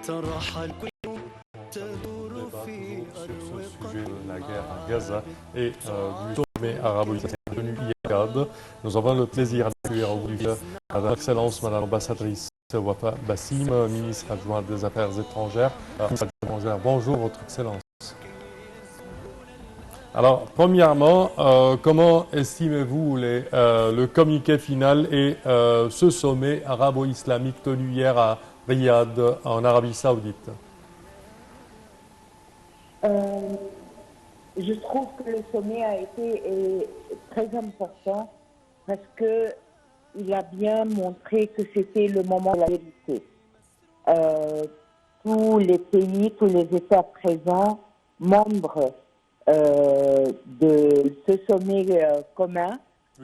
Sur ce sujet de la guerre à Gaza et du sommet arabo-israélien tenu hier. Nous avons le plaisir d'accueillir aujourd'hui Madame Excellence, Madame l'ambassadrice Wafa Bassim, ministre adjointe des Affaires étrangères. Bonjour, Votre Excellence. Alors, premièrement, comment estimez-vous le communiqué final et ce sommet arabo-islamique tenu hier à Riyad, en Arabie Saoudite? Je trouve que le sommet a été très important parce qu'il a bien montré que c'était le moment de la vérité. Tous les pays, tous les États présents, membres de ce sommet commun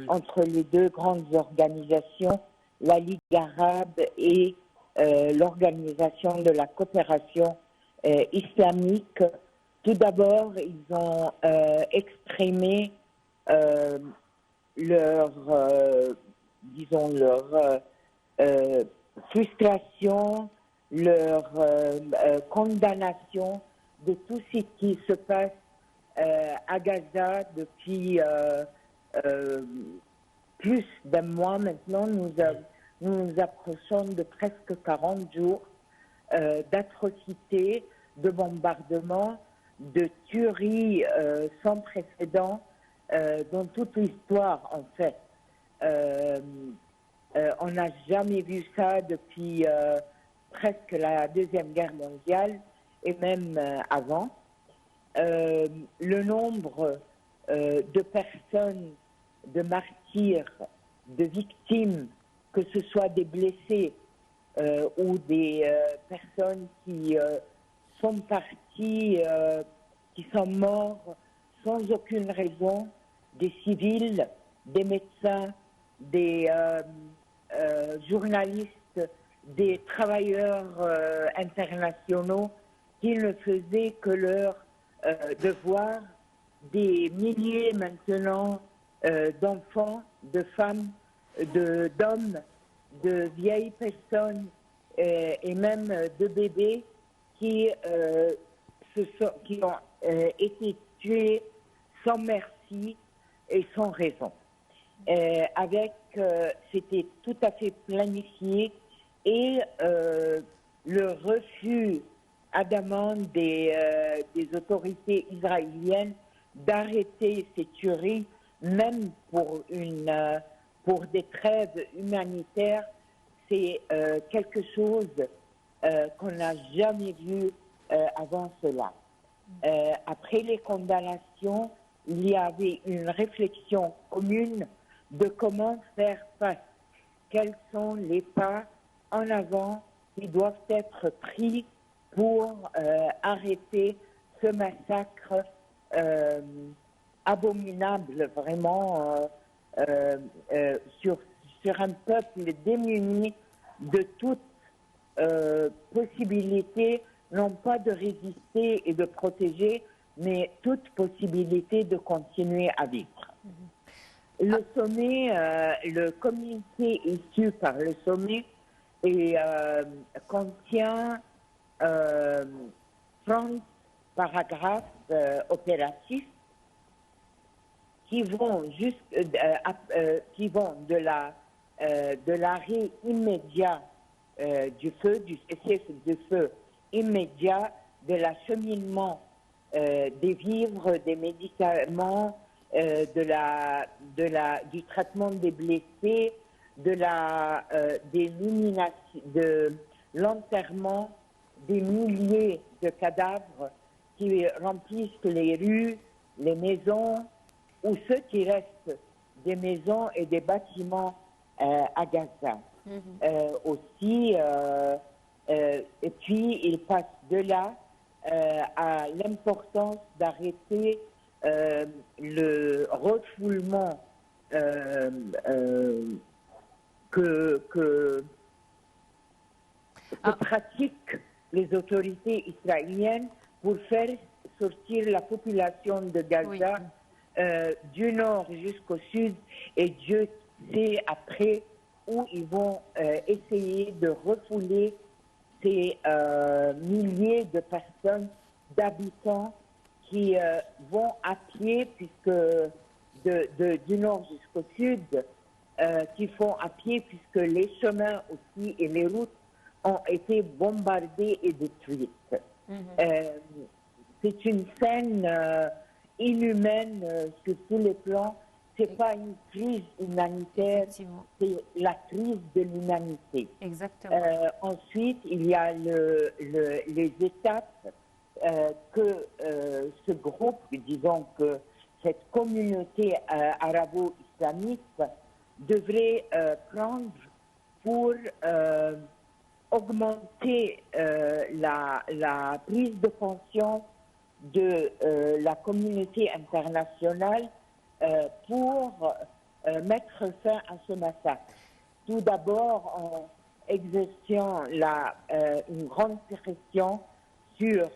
entre les deux grandes organisations, la Ligue arabe et l'Organisation de la coopération islamique. Tout d'abord, ils ont exprimé leur frustration, leur condamnation de tout ce qui se passe à Gaza depuis plus d'un mois maintenant. Nous nous approchons de presque 40 jours d'atrocités, de bombardements, de tueries sans précédent dans toute l'histoire, en fait. On n'a jamais vu ça depuis presque la Deuxième Guerre mondiale et même avant. Le nombre de personnes, de martyrs, de victimes, que ce soit des blessés ou des personnes qui sont partis, qui sont morts sans aucune raison, des civils, des médecins, des journalistes, des travailleurs internationaux qui ne faisaient que leur devoir, des milliers maintenant d'enfants, de femmes, d'hommes, de vieilles personnes et même de bébés qui ont été tués sans merci et sans raison. C'était tout à fait planifié et le refus adamant des autorités israéliennes d'arrêter ces tueries, même pour des trêves humanitaires, c'est quelque chose qu'on n'a jamais vu avant cela. Après les condamnations, il y avait une réflexion commune de comment faire face. Quels sont les pas en avant qui doivent être pris pour arrêter ce massacre abominable, vraiment, sur un peuple démuni de toute possibilité, non pas de résister et de protéger, mais toute possibilité de continuer à vivre. Le sommet, le communiqué issu par le sommet contient 30 paragraphes opératifs qui vont de l'arrêt immédiat du feu, du cessez-le-feu immédiat, de l'acheminement des vivres, des médicaments, du traitement des blessés, de l'enterrement des milliers de cadavres qui remplissent les rues, les maisons, ou ceux qui restent des maisons et des bâtiments à Gaza. Aussi, et puis il passe de là à l'importance d'arrêter le refoulement que pratiquent les autorités israéliennes pour faire sortir la population de Gaza du nord jusqu'au sud, et Dieu sait après où ils vont essayer de refouler ces milliers de personnes, d'habitants qui vont à pied, puisque du nord jusqu'au sud, qui font à pied, puisque les chemins aussi et les routes ont été bombardées et détruites. C'est une scène inhumaine sur tous les plans. C'est pas une crise humanitaire, c'est la crise de l'humanité. Exactement. Ensuite, il y a les étapes que ce groupe, disons que cette communauté arabo-islamique devrait prendre pour augmenter la prise de conscience de la communauté internationale pour mettre fin à ce massacre. Tout d'abord en exerçant une grande pression sur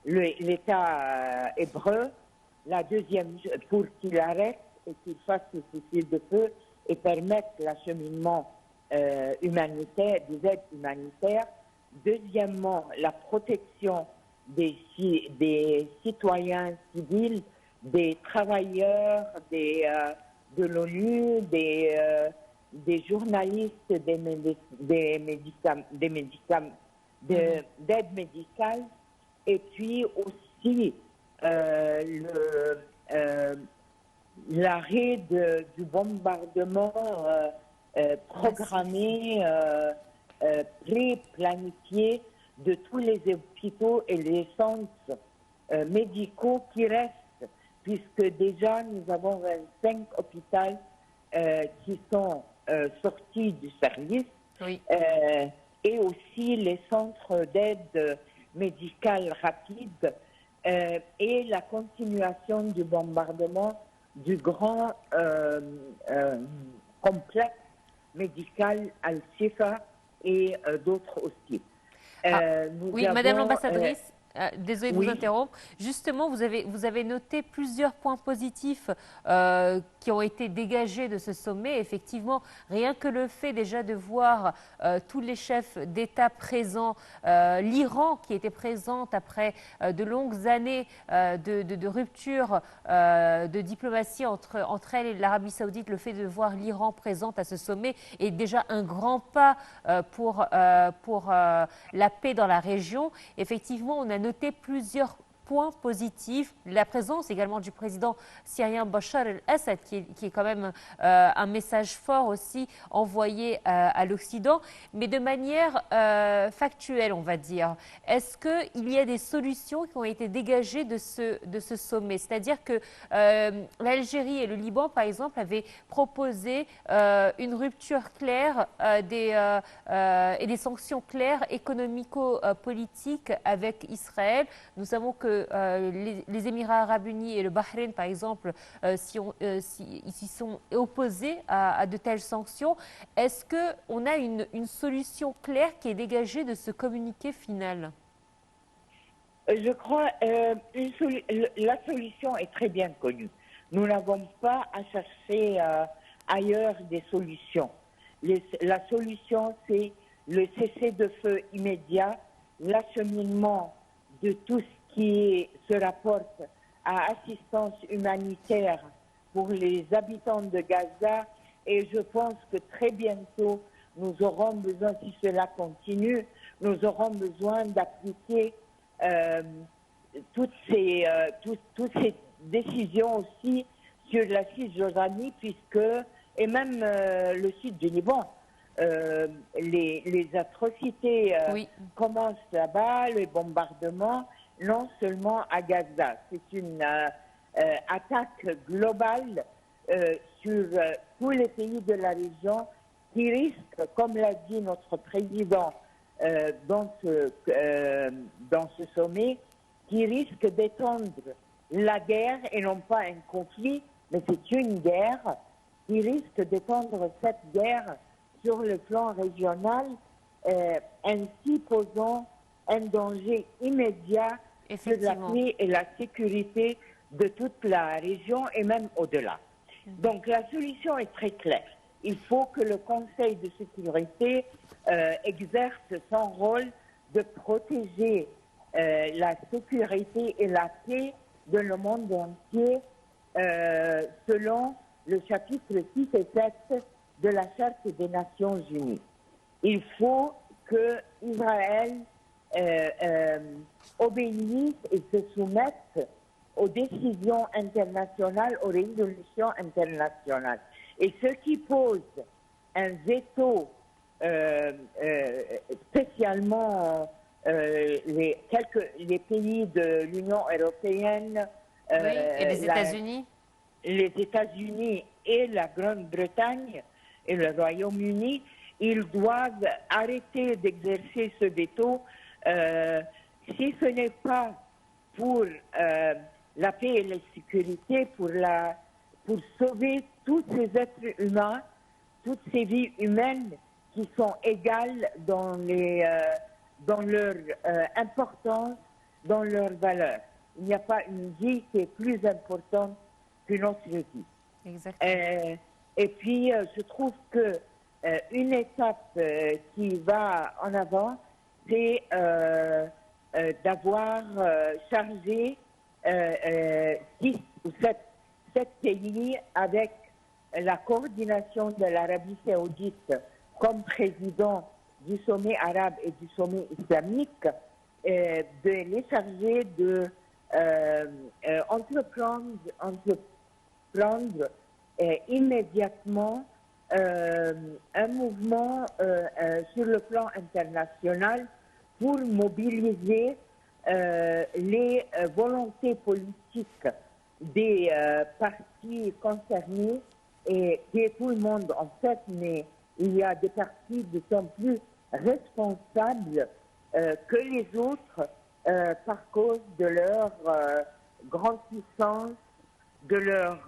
l'État hébreu, la deuxième pour qu'il arrête et qu'il fasse le cessez-le-feu et permette l'acheminement humanitaire, des aides humanitaires. Deuxièmement, la protection des citoyens civils, des travailleurs, de l'ONU, des journalistes, d'aide médicale, et puis aussi l'arrêt du bombardement programmé, pré-planifié de tous les hôpitaux et les centres médicaux qui restent, puisque déjà nous avons 25 hôpitaux qui sont sortis du service, oui. Et aussi les centres d'aide médicale rapide et la continuation du bombardement du grand complexe médical Al-Shifa et d'autres aussi. Oui, Madame l'ambassadrice, désolée de oui. vous interrompre. Justement, vous avez noté plusieurs points positifs qui ont été dégagés de ce sommet. Effectivement, rien que le fait déjà de voir tous les chefs d'État présents, l'Iran qui était présente après de longues années de rupture de diplomatie entre elle et l'Arabie Saoudite, le fait de voir l'Iran présente à ce sommet est déjà un grand pas pour la paix dans la région. Effectivement, on a noté plusieurs points positifs, la présence également du président syrien Bachar el-Assad, qui est quand même un message fort aussi envoyé à l'Occident, mais de manière factuelle, on va dire. Est-ce qu'il y a des solutions qui ont été dégagées de ce sommet? C'est-à-dire que l'Algérie et le Liban, par exemple, avaient proposé une rupture claire et des sanctions claires économico-politiques avec Israël. Nous savons que les Émirats arabes unis et le Bahreïn, par exemple, s'y sont opposés à de telles sanctions. Est-ce qu'on a une solution claire qui est dégagée de ce communiqué final? Je crois la solution est très bien connue. Nous n'avons pas à chercher ailleurs des solutions. La solution, c'est le cessez-le-feu immédiat, l'acheminement de tout ce qui se rapporte à assistance humanitaire pour les habitants de Gaza. Et je pense que très bientôt, nous aurons besoin, si cela continue, nous aurons besoin d'appliquer toutes ces décisions aussi sur la Cisjordanie, et même le sud du Liban. Les atrocités oui. commencent là-bas, les bombardements, non seulement à Gaza. C'est une attaque globale sur tous les pays de la région qui risque, comme l'a dit notre président dans ce sommet, qui risque d'étendre la guerre, et non pas un conflit, mais c'est une guerre, qui risque d'étendre cette guerre sur le plan régional, ainsi posant un danger immédiat sur la paix et la sécurité de toute la région et même au-delà. Donc la solution est très claire. il faut que le Conseil de sécurité exerce son rôle de protéger la sécurité et la paix de le monde entier selon le chapitre 6 et 7 de la Charte des Nations Unies. Il faut que Israël obéisse et se soumette aux décisions internationales, aux résolutions internationales. Et ce qui pose un veto, spécialement les pays de l'Union européenne, Oui, et les États-Unis? Les États-Unis et la Grande-Bretagne et le Royaume-Uni, ils doivent arrêter d'exercer ce veto si ce n'est pas pour la paix et la sécurité, pour sauver tous ces êtres humains, toutes ces vies humaines qui sont égales dans leur importance, dans leur valeur. Il n'y a pas une vie qui est plus importante qu'une autre vie. Exactement. Et puis, je trouve que une étape qui va en avant, c'est d'avoir chargé 6 ou 7 pays avec la coordination de l'Arabie saoudite comme président du sommet arabe et du sommet islamique, de les charger de entreprendre immédiatement un mouvement sur le plan international pour mobiliser les volontés politiques des partis concernés, et qui est tout le monde en fait, mais il y a des partis de plus en plus responsables que les autres par cause de leur grande puissance, de leur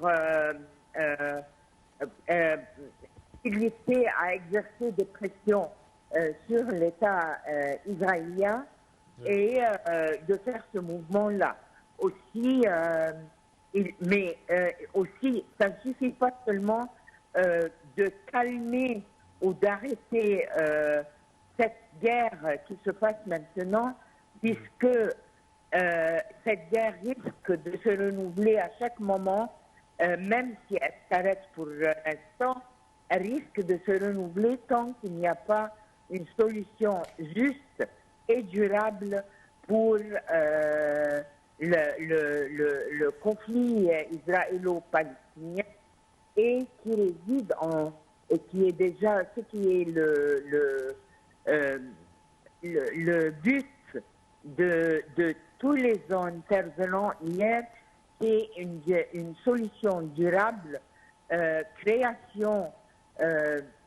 habilité à exercer des pressions sur l'État israélien et de faire ce mouvement-là. Aussi, mais aussi, ça ne suffit pas seulement de calmer ou d'arrêter cette guerre qui se passe maintenant, puisque cette guerre risque de se renouveler à chaque moment, même si elle s'arrête pour l'instant, elle risque de se renouveler tant qu'il n'y a pas une solution juste et durable pour le conflit israélo-palestinien, et qui réside et qui est déjà ce qui est le but de tous les intervenants hier, c'est une solution durable, création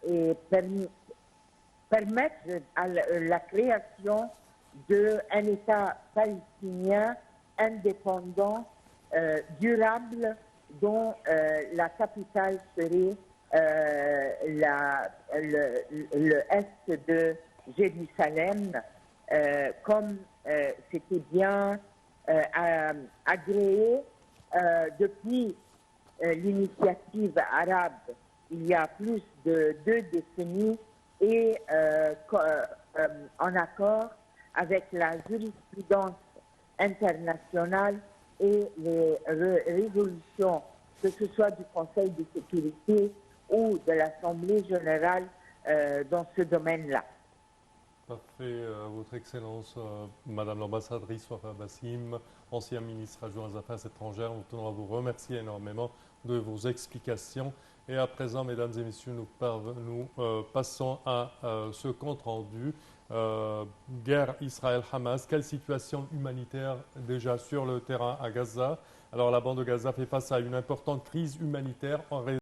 et permettre à la création d'un État palestinien indépendant, durable, dont la capitale serait le est de Jérusalem, comme c'était bien agréé depuis l'initiative arabe il y a plus de 2 décennies, et en accord avec la jurisprudence internationale et les résolutions, que ce soit du Conseil de sécurité ou de l'Assemblée générale dans ce domaine-là. Parfait. Votre Excellence, Madame l'ambassadrice Wafa Bassim, ancien ministre adjoint aux Affaires étrangères, nous tenons à vous remercier énormément de vos explications. Et à présent, mesdames et messieurs, nous passons à ce compte-rendu. Guerre Israël-Hamas, quelle situation humanitaire déjà sur le terrain à Gaza? Alors la bande de Gaza fait face à une importante crise humanitaire en raison